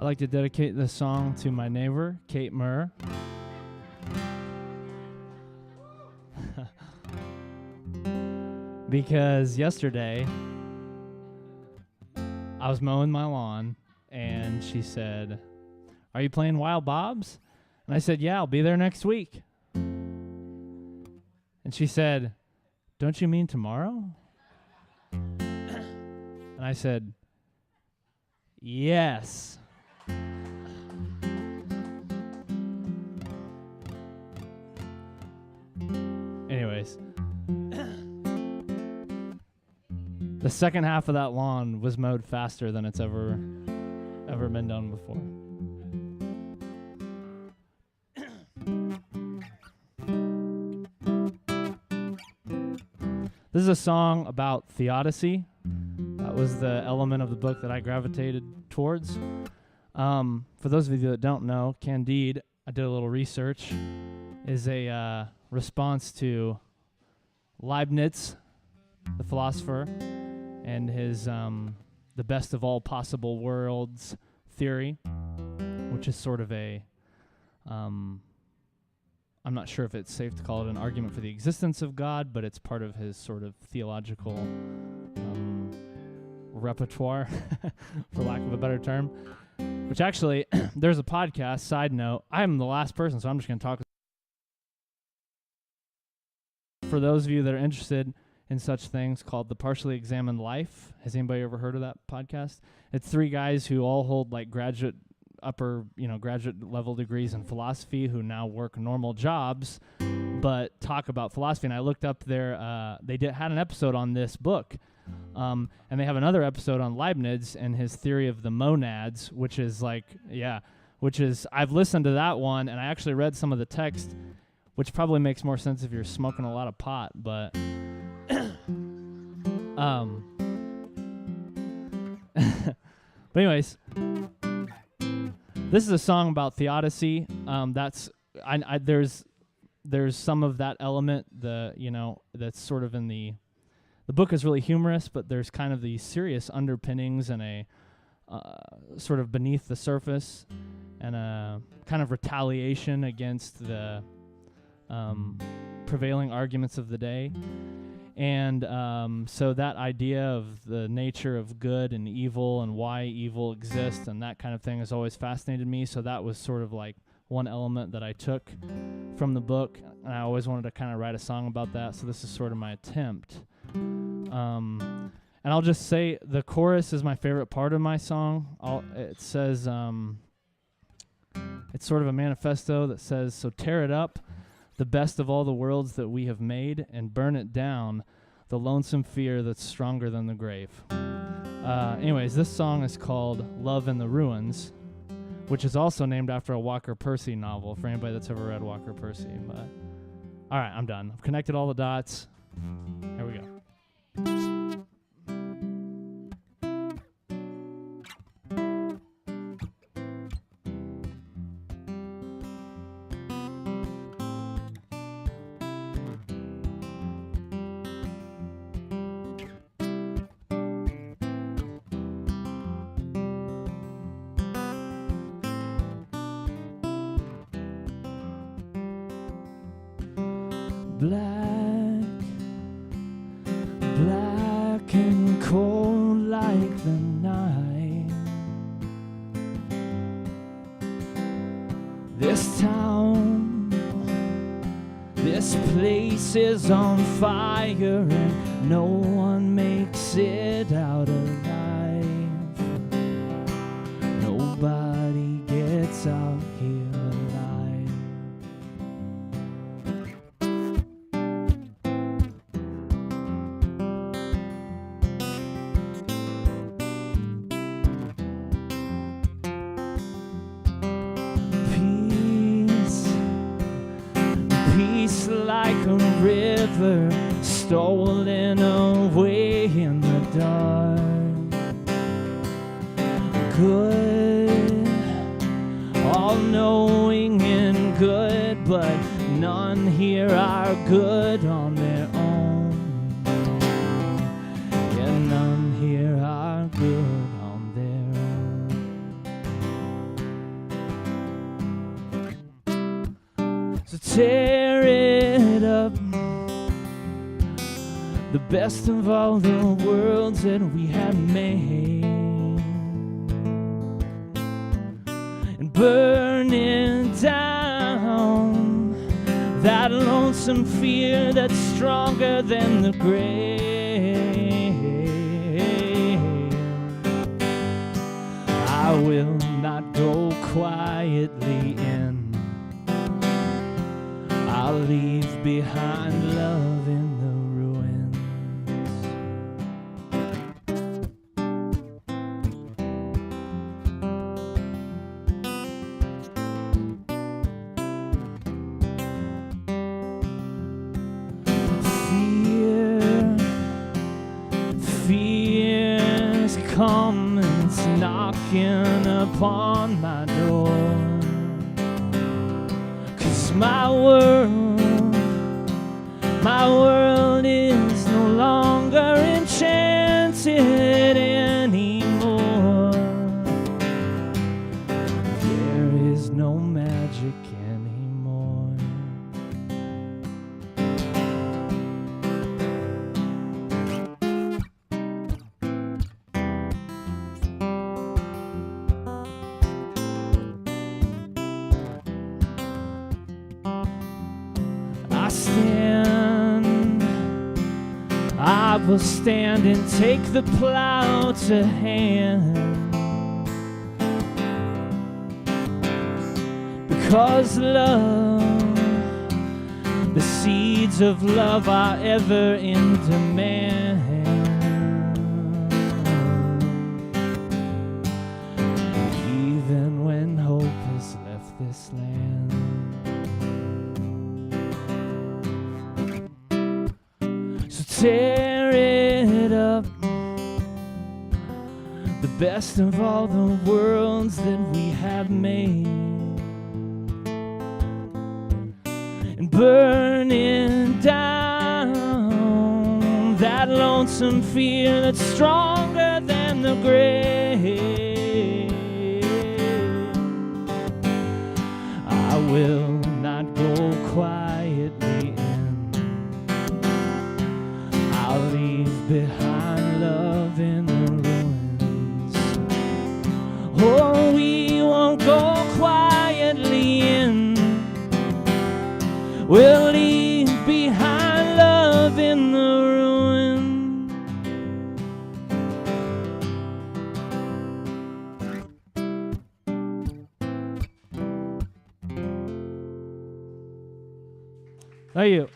like to dedicate this song to my neighbor, Kate Murr. Because yesterday, I was mowing my lawn, and she said, "Are you playing Wild Bob's?" And I said, "Yeah, I'll be there next week." And she said, "Don't you mean tomorrow?" And I said, "Yes." Anyways, the second half of that lawn was mowed faster than it's ever been done before. This is a song about theodicy. That was the element of the book that I gravitated towards. For those of you that don't know, Candide, I did a little research, is a response to Leibniz, the philosopher, and his the best of all possible worlds theory, which is sort of a I'm not sure if it's safe to call it an argument for the existence of God, but it's part of his sort of theological repertoire, for lack of a better term. Which actually, there's a podcast, side note, I'm the last person, so I'm just going to talk. For those of you that are interested in such things, called The Partially Examined Life. Has anybody ever heard of that podcast? It's three guys who all hold like graduate level degrees in philosophy, who now work normal jobs but talk about philosophy. And I looked up their had an episode on this book, and they have another episode on Leibniz and his theory of the monads, which is I've listened to that one, and I actually read some of the text, which probably makes more sense if you're smoking a lot of pot, but but anyways, this is a song about theodicy. There's some of that element, that's sort of in the book is really humorous, but there's kind of these serious underpinnings and a sort of beneath the surface, and a kind of retaliation against the prevailing arguments of the day. And so that idea of the nature of good and evil and why evil exists and that kind of thing has always fascinated me. So that was sort of like one element that I took from the book, and I always wanted to kind of write a song about that. So this is sort of my attempt. And I'll just say the chorus is my favorite part of my song. It says, it's sort of a manifesto that says, "So tear it up, the best of all the worlds that we have made, and burn it down, the lonesome fear that's stronger than the grave." Anyways, this song is called "Love in the Ruins," which is also named after a Walker Percy novel, for anybody that's ever read Walker Percy. But all right, I'm done. I've connected all the dots. Here we go. Black and cold like the night. This town, this place is on fire, and no one makes it out alive. Nobody gets out here alive. Peace like a river stolen away in the dark. Good, all-knowing and good, but none here are good on their own. Yeah, none here are good on their own. So tear it up, the best of all the worlds that we have made, and burn it down, that lonesome fear that's stronger than the grave. I will not go quietly in, I'll leave behind love in the ruins. Fear's come and it's knocking upon my door, 'cause my world is no longer enchanted anymore. There is no magic anymore. I will stand and take the plow to hand, because love, the seeds of love are ever in demand. Even when hope has left this land, so tear it up, the best of all the worlds that we have made, and burn it down, that lonesome fear that's stronger than the grave. I will not go quietly in, I'll leave behind love in the ruins. Oh, we won't go quietly in, we'll leave behind love in the ruins. Thank you.